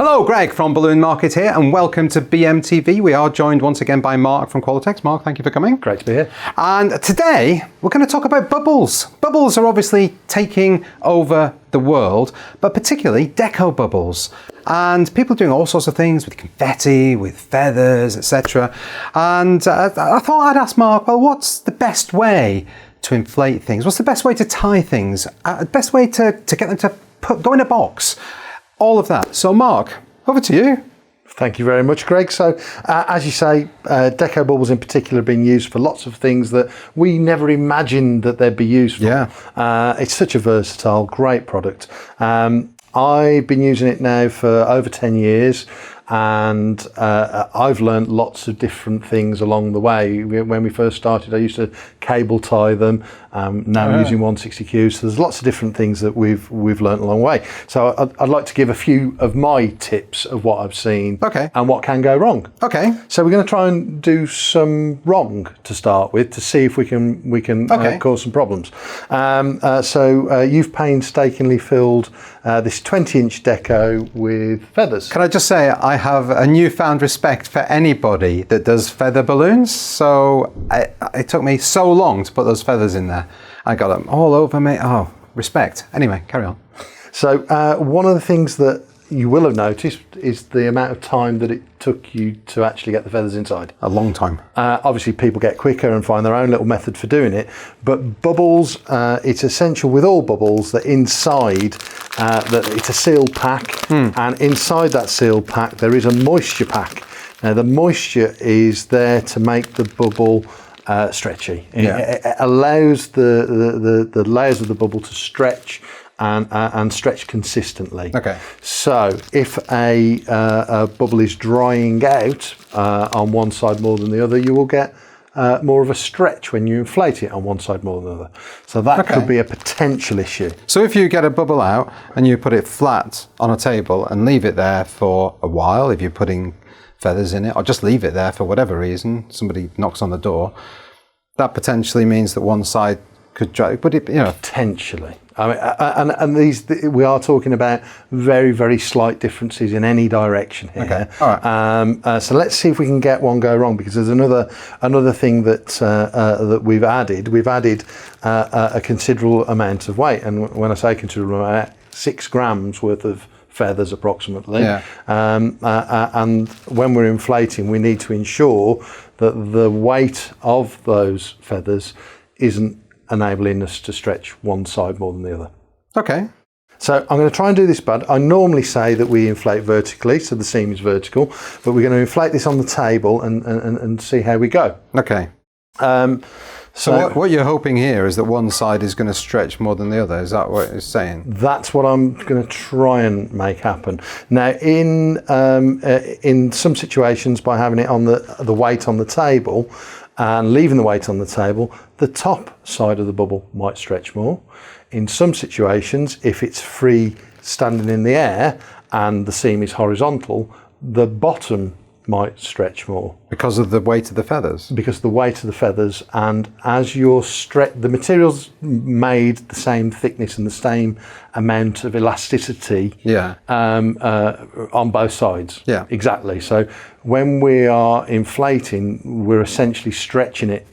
Hello, Greg from Balloon Market here, and welcome to BMTV. We are joined once again by Mark from Qualatex. Mark, thank you for coming. Great to be here. And today we're going to talk about bubbles. Bubbles are obviously taking over the world, but particularly Deco bubbles. And people are doing all sorts of things with confetti, with feathers, etc. And I thought I'd ask Mark, well, what's the best way to inflate things? What's the best way to tie things? The best way to get them to go in a box? All of that. So Mark, over to you. Thank you very much, Greg. So, as you say, Deco bubbles in particular have been used for lots of things that we never imagined that they'd be used for. Yeah. It's such a versatile, great product. I've been using it now for over 10 years. And I've learned lots of different things along the way. When we first started, I used to cable tie them. Now I'm using 160Q. So there's lots of different things that we've learned along the way. So I'd like to give a few of my tips of what I've seen and what can go wrong. Okay. So we're going to try and do some wrong to start with to see if we can cause some problems. So you've painstakingly filled this 20-inch Deco with feathers. Can I just say I have a newfound respect for anybody that does feather balloons. So it took me so long to put those feathers in there. I got them all over me. Oh, respect. Anyway, carry on. So one of the things that you will have noticed is the amount of time that it took you to actually get the feathers inside. A long time. Obviously, people get quicker and find their own little method for doing it. But bubbles, it's essential with all bubbles that inside, that it's a sealed pack. And inside that sealed pack, there is a moisture pack. Now, the moisture is there to make the bubble stretchy. It allows the layers of the bubble to stretch and stretch consistently. Okay. So if a bubble is drying out on one side more than the other, you will get more of a stretch when you inflate it on one side more than the other. So that could be a potential issue. So if you get a bubble out and you put it flat on a table and leave it there for a while, if you're putting feathers in it, or just leave it there for whatever reason, somebody knocks on the door, that potentially means that one side could dry, but it, potentially. I mean, and these we are talking about very, very slight differences in any direction here. Okay. All right. So let's see if we can get one go wrong, because there's another thing that that we've added. We've added a considerable amount of weight, and when I say considerable amount, 6 grams worth of feathers approximately. Yeah. And when we're inflating, we need to ensure that the weight of those feathers isn't enabling us to stretch one side more than the other. Okay. So I'm going to try and do this bad. I normally say that we inflate vertically, so the seam is vertical, but we're going to inflate this on the table and see how we go. Okay. So what you're hoping here is that one side is going to stretch more than the other. Is that what it's saying? That's what I'm going to try and make happen. Now, in some situations, by having it on the weight on the table and leaving the weight on the table, the top side of the bubble might stretch more. In some situations, if it's free standing in the air and the seam is horizontal, the bottom might stretch more. Because of the weight of the feathers? Because of the weight of the feathers, and as you're the material's made the same thickness and the same amount of elasticity on both sides. Yeah. Exactly. So when we are inflating, we're essentially stretching it,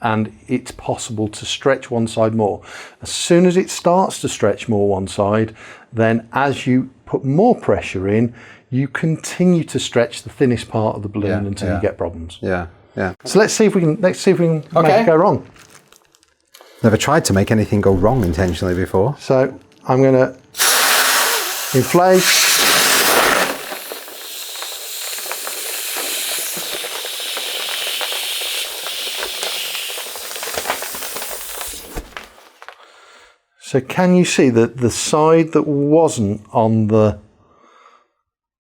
and it's possible to stretch one side more. As soon as it starts to stretch more one side, then as you put more pressure in, you continue to stretch the thinnest part of the balloon until you get problems. Yeah, yeah. So let's see if we can make it go wrong. Never tried to make anything go wrong intentionally before. So I'm going to inflate. So can you see that the side that wasn't on the...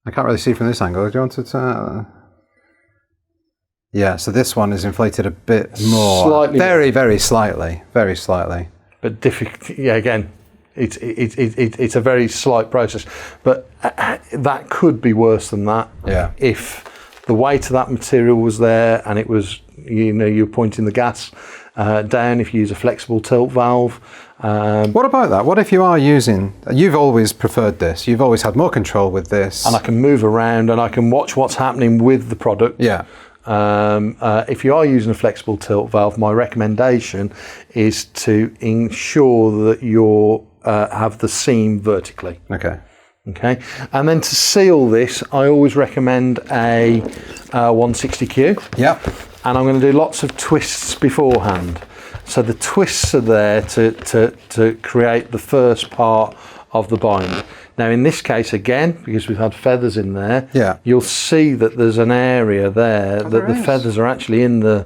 I can't really see from this angle. Do you want to... Yeah, so this one is inflated a bit more. Slightly. Very slightly. Very slightly. But difficult. Yeah, again, it's a very slight process. But that could be worse than that. Yeah. If the weight of that material was there and it was, you're pointing the gas down if you use a flexible tilt valve. What about that? What if you are using, you've always preferred this, you've always had more control with this. And I can move around and I can watch what's happening with the product. Yeah. If you are using a flexible tilt valve, my recommendation is to ensure that you have the seam vertically. Okay. Okay, and then to seal this, I always recommend a 160Q. Yep. And I'm going to do lots of twists beforehand. So the twists are there to create the first part of the bind. Now in this case, again, because we've had feathers in there, yeah, you'll see that there's an area there that the feathers are actually in the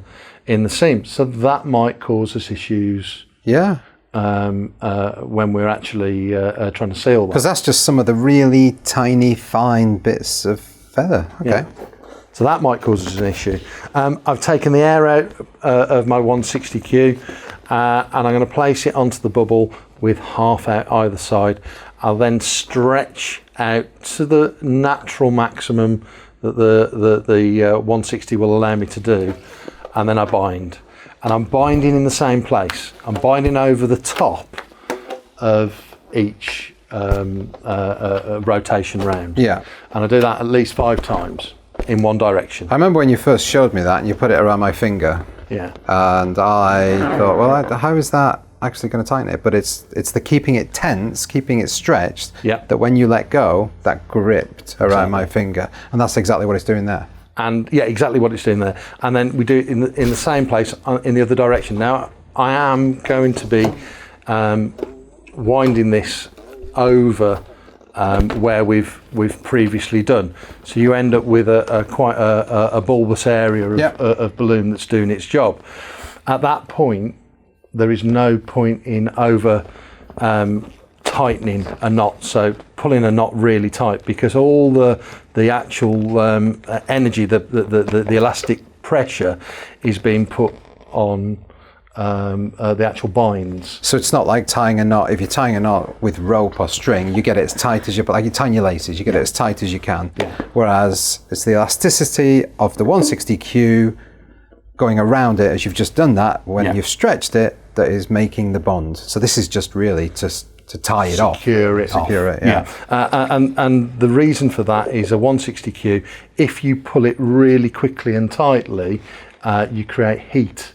seam. So that might cause us issues. Yeah. When we're actually trying to seal that. Because that's just some of the really tiny, fine bits of feather. Okay. Yeah. So that might cause us an issue. I've taken the air out of my 160Q and I'm going to place it onto the bubble with half out either side. I'll then stretch out to the natural maximum that the 160 will allow me to do, and then I bind. And I'm binding in the same place. I'm binding over the top of each rotation round. Yeah. And I do that at least 5 times in one direction. I remember when you first showed me that and you put it around my finger. Yeah. And I thought, well, how is that actually going to tighten it? But it's the keeping it tense, keeping it stretched, yeah, that when you let go, that gripped around my finger. And that's exactly what it's doing there. And yeah, exactly what it's doing there. And then we do it in the same place in the other direction. Now I am going to be winding this over where we've previously done. So you end up with quite a bulbous area of balloon that's doing its job. At that point, there is no point in over tightening a knot, so pulling a knot really tight, because all the actual energy, the elastic pressure is being put on the actual binds. So it's not like tying a knot. If you're tying a knot with rope or string, you get it as tight as like you're tying your laces, you get it as tight as you can. Yeah. Whereas it's the elasticity of the 160Q going around it as you've just done that, when you've stretched it, that is making the bond. So this is just really to tie it off. Secure it, yeah. And the reason for that is a 160Q, if you pull it really quickly and tightly, you create heat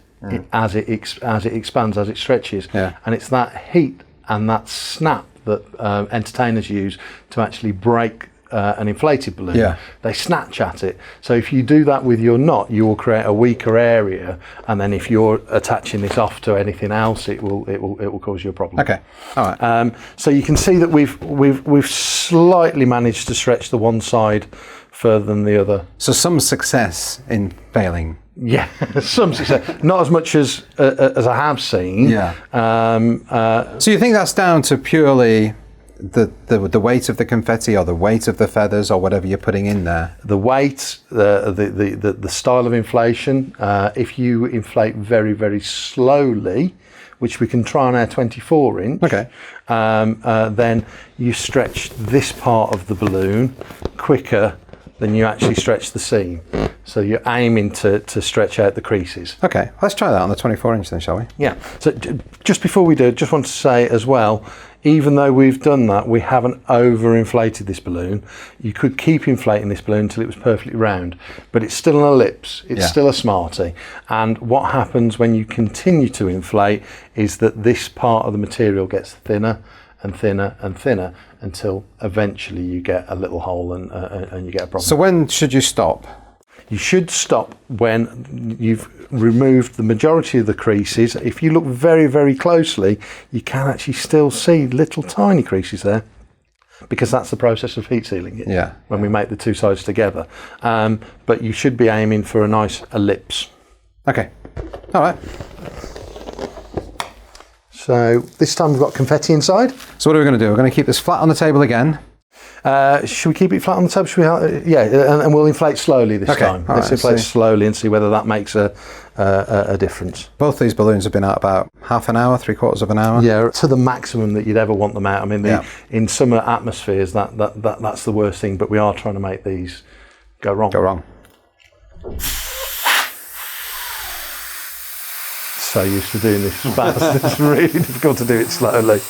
as it expands, as it stretches. Yeah. And it's that heat and that snap that entertainers use to actually break an inflated balloon. Yeah. They snatch at it. So if you do that with your knot, you will create a weaker area, and then if you're attaching this off to anything else, it will cause you a problem. Okay. All right. So you can see that we've slightly managed to stretch the one side further than the other. So some success in failing. Yeah, some success. Not as much as I have seen. Yeah. So you think that's down to purely the weight of the confetti, or the weight of the feathers, or whatever you're putting in there? The weight, the style of inflation. If you inflate very, very slowly, which we can try on our 24-inch, okay, then you stretch this part of the balloon quicker than you actually stretch the seam. So you're aiming to stretch out the creases. Okay, let's try that on the 24-inch then, shall we? Yeah. So just before we do, just want to say as well, even though we've done that, we haven't over-inflated this balloon. You could keep inflating this balloon until it was perfectly round, but it's still an ellipse. It's still a Smartie. And what happens when you continue to inflate is that this part of the material gets thinner and thinner and thinner until eventually you get a little hole and you get a problem. So when should you stop? You should stop when you've removed the majority of the creases. If you look very, very closely, you can actually still see little tiny creases there, because that's the process of heat sealing it. Yeah. When we make the two sides together. But you should be aiming for a nice ellipse. Okay. All right. So this time we've got confetti inside. So what are we going to do? We're going to keep this flat on the table again. Should we keep it flat on the table? And we'll inflate slowly this time. Let's inflate slowly and see whether that makes a difference. Both these balloons have been out about half an hour, 3/4 of an hour. Yeah, to the maximum that you'd ever want them out. I mean, in summer atmospheres, that's the worst thing. But we are trying to make these go wrong. so used to doing this fast. It's really difficult to do it slowly.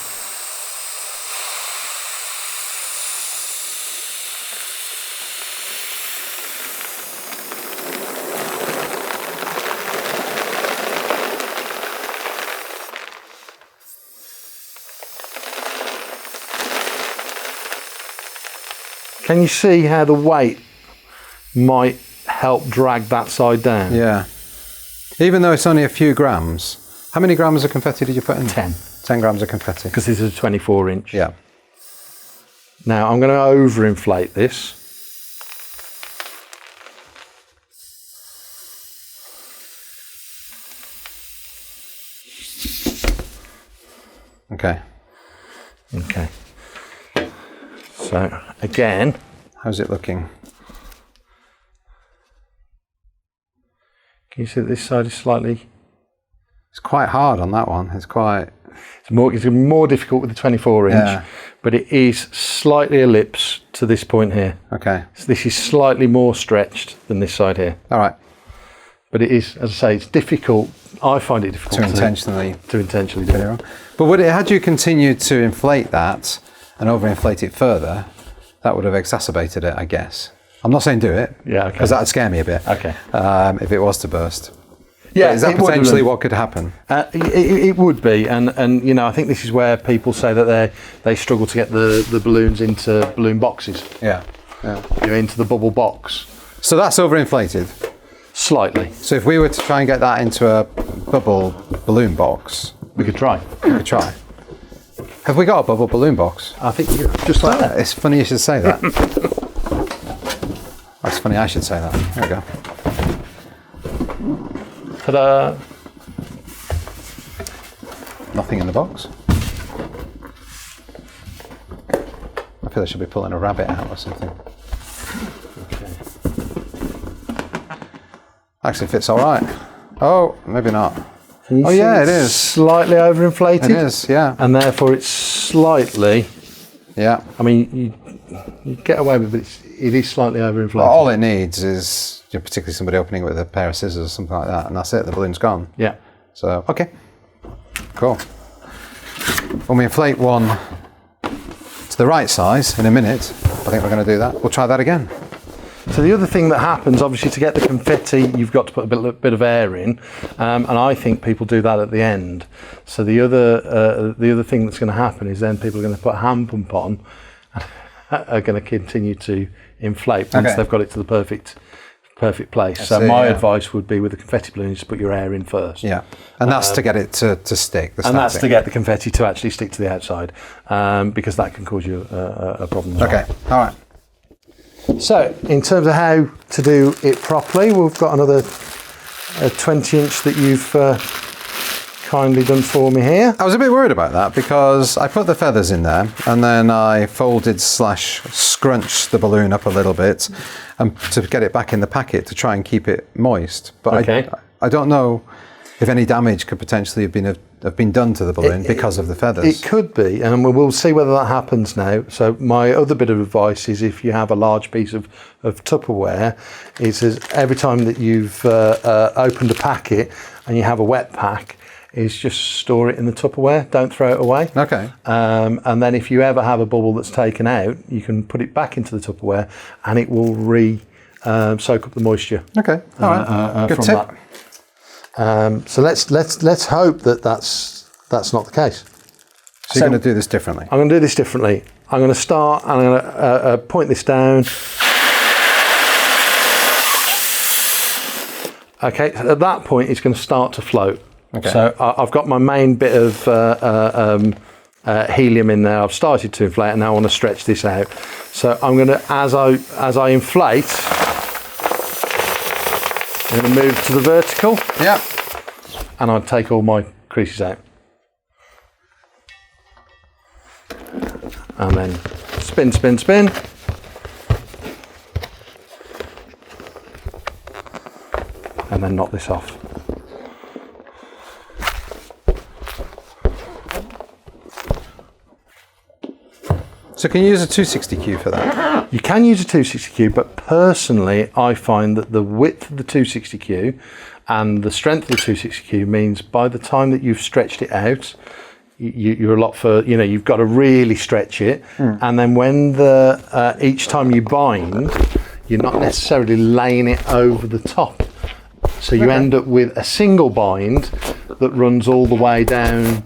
Can you see how the weight might help drag that side down? Yeah. Even though it's only a few grams. How many grams of confetti did you put in? 10. 10 grams of confetti. Because this is a 24 inch. Yeah. Now I'm going to overinflate this. Okay. Okay. So again, how's it looking? Can you see that this side is slightly? It's quite hard on that one. It's more difficult with the 24 inch, yeah. But it is slightly ellipse to this point here. Okay. So this is slightly more stretched than this side here. All right. But it is, as I say, it's difficult. I find it difficult to intentionally do it. But had you continued to inflate that and overinflate it further, that would have exacerbated it, I guess. I'm not saying do it, yeah, okay. Because that'd scare me a bit. Okay. If it was to burst. Yeah, but is that potentially what could happen? It would be, and you know, I think this is where people say that they struggle to get the balloons into balloon boxes. Yeah. Yeah. You're into the bubble box. So that's overinflated. Slightly. So if we were to try and get that into a bubble balloon box, we could try. Have we got a bubble balloon box? I think just like that. It's funny you should say that. That's funny I should say that. There we go. Ta-da! Nothing in the box. I feel I should be pulling a rabbit out or something. Okay. Actually fits all right. Oh, maybe not. Oh yeah, it is. Slightly overinflated. It is, yeah. And therefore it's slightly... Yeah. I mean, you get away with it, but it is slightly overinflated. Well, all it needs is, particularly somebody opening it with a pair of scissors or something like that, and that's it, the balloon's gone. Yeah. So, okay. Cool. When we inflate one to the right size in a minute, I think we're going to do that. We'll try that again. So the other thing that happens, obviously, to get the confetti, you've got to put a bit of air in, and I think people do that at the end. So the other thing that's going to happen is then people are going to put a hand pump on, are going to continue to inflate once they've got it to the perfect place. So my advice would be with the confetti balloons, to put your air in first. Yeah, and that's to get it to stick. And that's to get the confetti to actually stick to the outside, because that can cause you a problem as well. Okay, all right. So, in terms of how to do it properly, we've got another 20 inch that you've kindly done for me here. I was a bit worried about that because I put the feathers in there and then I folded / scrunched the balloon up a little bit and to get it back in the packet to try and keep it moist. But I don't know if any damage could potentially have been done to the balloon because of the feathers. It could be, and we'll see whether that happens now. So my other bit of advice is, if you have a large piece of Tupperware, is every time that you've opened a packet and you have a wet pack, is just store it in the Tupperware, don't throw it away. Okay. And then if you ever have a bubble that's taken out, you can put it back into the Tupperware and it will soak up the moisture. Okay, all right, good from tip. That. So let's hope that that's not the case. So you're going to do this differently? I'm going to do this differently. I'm going to start and I'm going to point this down. Okay, so at that point it's going to start to float. Okay. So I've got my main bit of helium in there. I've started to inflate and now I want to stretch this out. So I'm going to, as I inflate, I'm going to move to the vertical. Yeah. And I'll take all my creases out. And then spin, spin, spin. And then knock this off. So can you use a 260Q for that? You can use a 260Q, but personally, I find that the width of the 260Q and the strength of the 260Q means by the time that you've stretched it out, you're a lot further. You know, you've got to really stretch it, and then when each time you bind, you're not necessarily laying it over the top, so you end up with a single bind that runs all the way down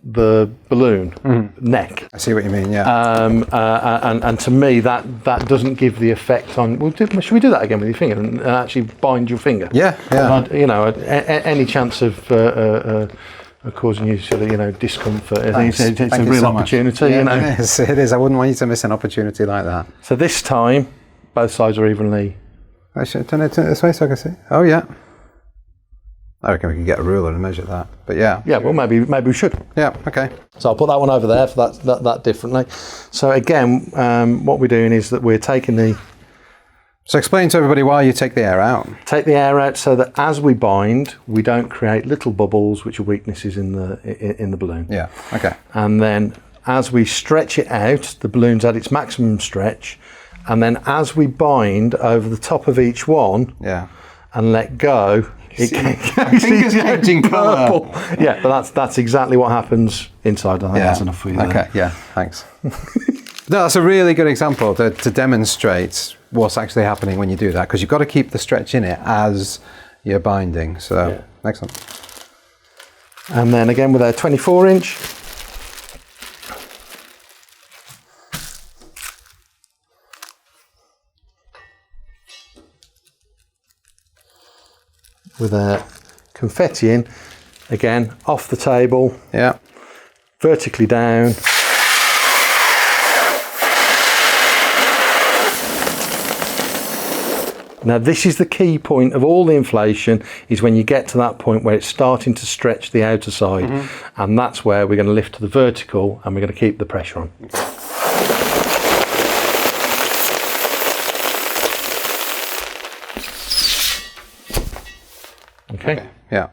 the balloon neck. I see what you mean. Yeah. And to me, that doesn't give the effect on. Well, should we do that again with your finger and actually bind your finger? Yeah. Yeah. You know, any chance of causing you sort of discomfort? I think it's a real opportunity. Yeah, you know, it is. I wouldn't want you to miss an opportunity like that. So this time, both sides are evenly. I should turn it this way so I can see. Oh yeah. I reckon we can get a ruler and measure that. But yeah. Yeah, well, maybe we should. Yeah, okay. So I'll put that one over there for that differently. So again, what we're doing is that we're taking the... So explain to everybody why you take the air out. Take the air out so that as we bind, we don't create little bubbles, which are weaknesses in the balloon. Yeah, okay. And then as we stretch it out, the balloon's at its maximum stretch. And then as we bind over the top of each one and let go... Fingers changing colour. Yeah, but that's exactly what happens inside. I think that's enough for you. Okay, yeah, thanks. No, that's a really good example to demonstrate what's actually happening when you do that, because you've got to keep the stretch in it as you're binding. So, excellent. And then again with our 24-inch. With a confetti in, again, off the table, vertically down. Now this is the key point of all the inflation, is when you get to that point where it's starting to stretch the outer side, and that's where we're going to lift to the vertical and we're going to keep the pressure on. Okay. Yeah.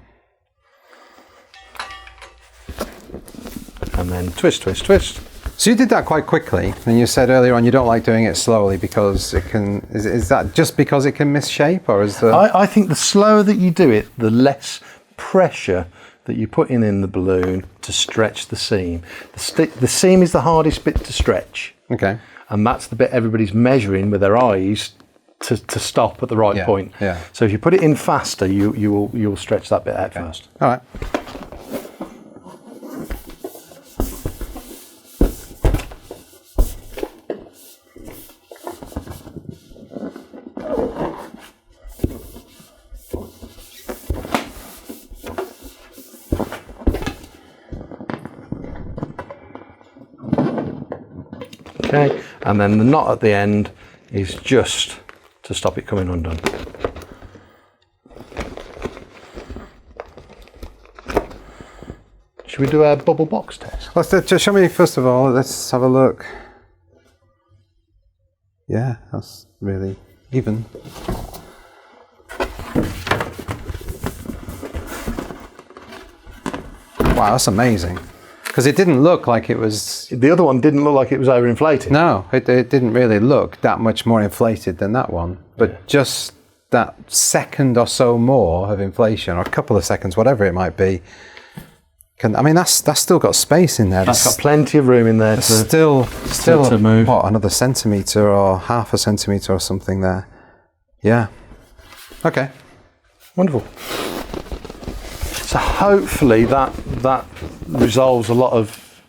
And then twist, twist, twist. So you did that quite quickly, and you said earlier on you don't like doing it slowly because it can. Is that just because it can miss shape, or is the? I think the slower that you do it, the less pressure that you put in the balloon to stretch the seam. The seam is the hardest bit to stretch. Okay. And that's the bit everybody's measuring with their eyes to stop at the right point. Yeah. So if you put it in faster, you'll stretch that bit out first. All right. Okay, and then the knot at the end is just to stop it coming undone. Should we do a bubble box test? Just show me first of all. Let's have a look. Yeah, that's really even. Wow, that's amazing. Because it didn't look like it was... The other one didn't look like it was overinflated. No, it didn't really look that much more inflated than that one. But just that second or so more of inflation, or a couple of seconds, whatever it might be, that's still got space in there. That's got plenty of room in there still to move. What, another centimetre or half a centimetre or something there. Yeah. Okay. Wonderful. So hopefully that resolves a lot of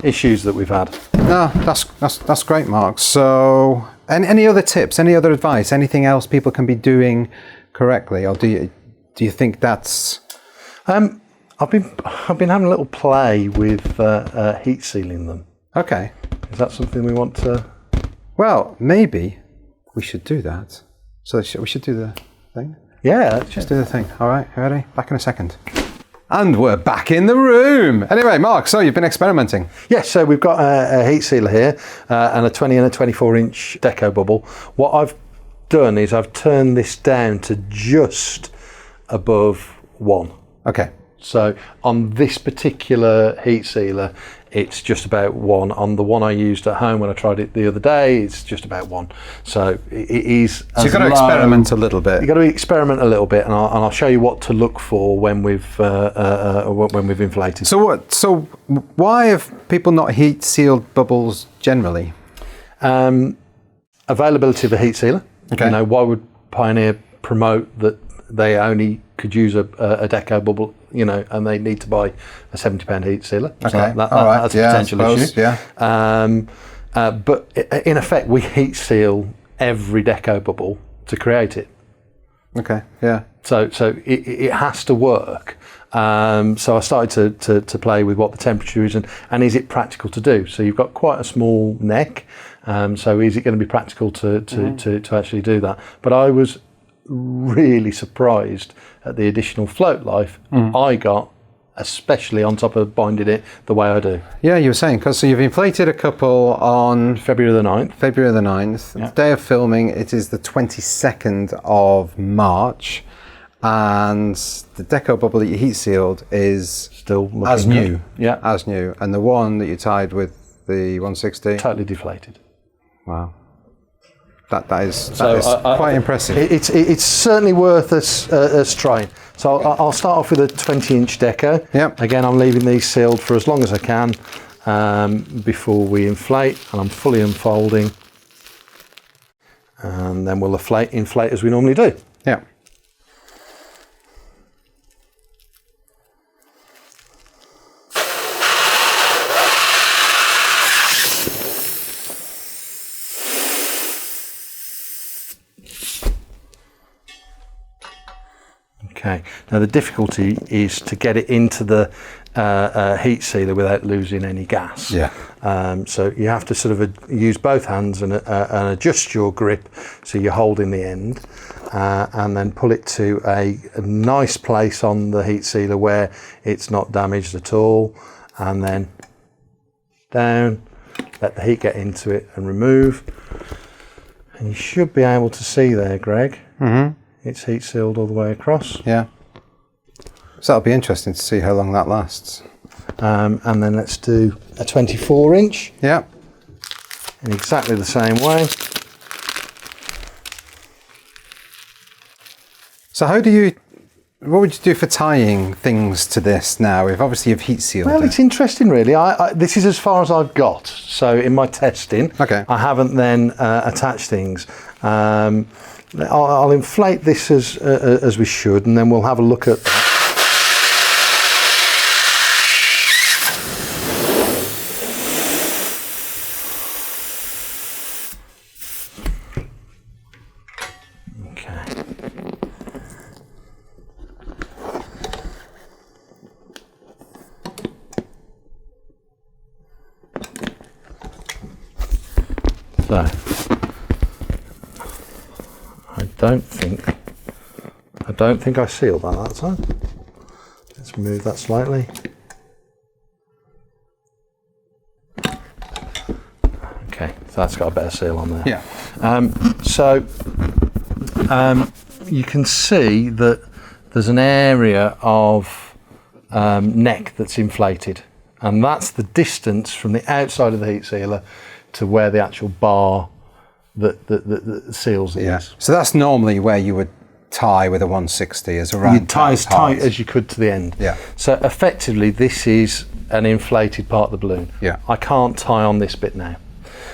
issues that we've had. No, that's great, Mark. So, any other tips? Any other advice? Anything else people can be doing correctly, or do you think that's? I've been having a little play with heat sealing them. Okay. Is that something we want to? Well, maybe we should do that. So we should do the thing. Yeah, just do the thing. All right, you ready? Back in a second. And we're back in the room. Anyway, Mark, so you've been experimenting. Yes, so we've got a heat sealer here and a 20 and a 24-inch Deco Bubble. What I've done is I've turned this down to just above 1. Okay. So on this particular heat sealer, it's just about 1. On the one I used at home when I tried it the other day, it's just about 1. So it is. So you've got to experiment a little bit. You've got to experiment a little bit, and I'll show you what to look for when we've inflated. So why have people not heat sealed bubbles generally? Availability of a heat sealer. Okay. You know, why would Pioneer promote that they only could use a Deco bubble, you know, and they need to buy a £70 heat sealer? Okay, So that's right. a potential issue. Yeah. But in effect, we heat seal every Deco bubble to create it. Okay. Yeah. So it has to work. So I started to play with what the temperature is and is it practical to do? So you've got quite a small neck. So is it going to be practical to actually do that? But I was really surprised at the additional float life I got, especially on top of binding it the way I do. Yeah, you were saying, because so you've inflated a couple on February the 9th. February the 9th. Yeah. The day of filming, it is the 22nd of March. And the Deco bubble that you heat sealed is Still looking as good. new. Yeah. As new. And the one that you tied with the 160. Totally deflated. Wow. That is I quite impressive. It's certainly worth us trying. So I'll start off with a 20-inch Deco. Yep. Again, I'm leaving these sealed for as long as I can before we inflate, and I'm fully unfolding. And then we'll inflate as we normally do. Yeah. Okay. Now the difficulty is to get it into the heat sealer without losing any gas. Yeah. So you have to sort of use both hands and adjust your grip so you're holding the end, and then pull it to a nice place on the heat sealer where it's not damaged at all, and then down, let the heat get into it and remove. And you should be able to see there, Greg. Mm-hmm. It's heat sealed all the way across. Yeah. So that'll be interesting to see how long that lasts. And then let's do a 24-inch. Yeah. In exactly the same way. So what would you do for tying things to this now? If obviously you've heat sealed Well, it. it's interesting really. This is as far as I've got. So in my testing, Okay. I haven't then attached things. I'll inflate this as we should, and then we'll have a look at that. So, I don't think I sealed that time. Let's move that slightly. Okay, so that's got a better seal on there. Yeah. You can see that there's an area of neck that's inflated, and that's the distance from the outside of the heat sealer to where the actual bar that seals it is. So that's normally where you would tie with a 160 as around. You tie as tight as you could to the end. Yeah. So effectively, this is an inflated part of the balloon. Yeah. I can't tie on this bit now.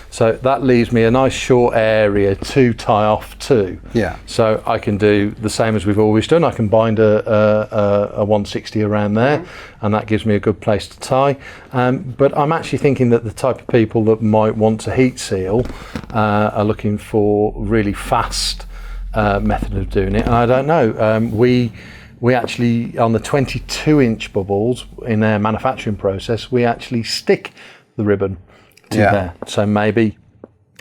So that leaves me a nice short area to tie off to. Yeah. So I can do the same as we've always done. I can bind a 160 around there, and that gives me a good place to tie. But I'm actually thinking that the type of people that might want to heat seal are looking for really fast method of doing it. And I don't know. We actually, on the 22-inch bubbles in our manufacturing process, we actually stick the ribbon to there. So maybe,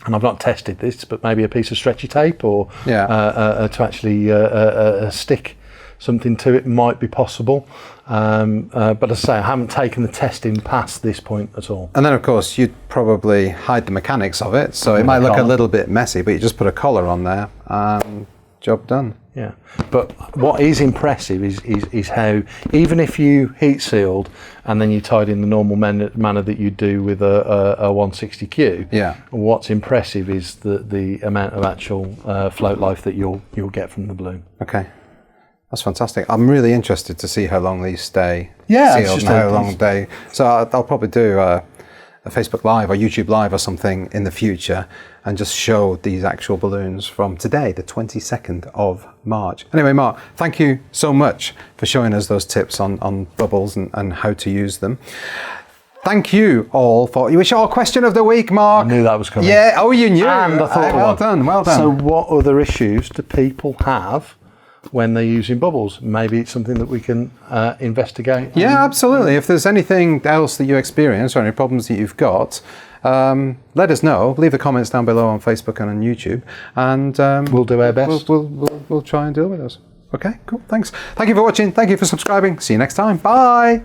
and I've not tested this, but maybe a piece of stretchy tape or to actually stick something to it might be possible. But as I say, I haven't taken the testing past this point at all. And then of course you'd probably hide the mechanics of it, so it might look a little bit messy, but you just put a collar on there and job done. Yeah, but what is impressive is how, even if you heat sealed and then you tied in the normal manner that you do with a 160Q, Yeah. what's impressive is the amount of actual float life that you'll get from the balloon. Okay. That's fantastic. I'm really interested to see how long these stay Yeah, it's sealed just and how a- long they... So I'll probably do a Facebook Live or YouTube Live or something in the future and just show these actual balloons from today, the 22nd of March. Anyway, Mark, thank you so much for showing us those tips on bubbles and how to use them. Thank you all for... You wish our question of the week, Mark. I knew that was coming. Yeah, oh, you knew. And I thought, well done, well done. So what other issues do people have when they're using bubbles? Maybe it's something that we can investigate. Yeah, absolutely. If there's anything else that you experience or any problems that you've got, let us know. Leave the comments down below on Facebook and on YouTube, and We'll do our best. We'll try and deal with those. Okay, cool. Thanks. Thank you for watching. Thank you for subscribing. See you next time. Bye.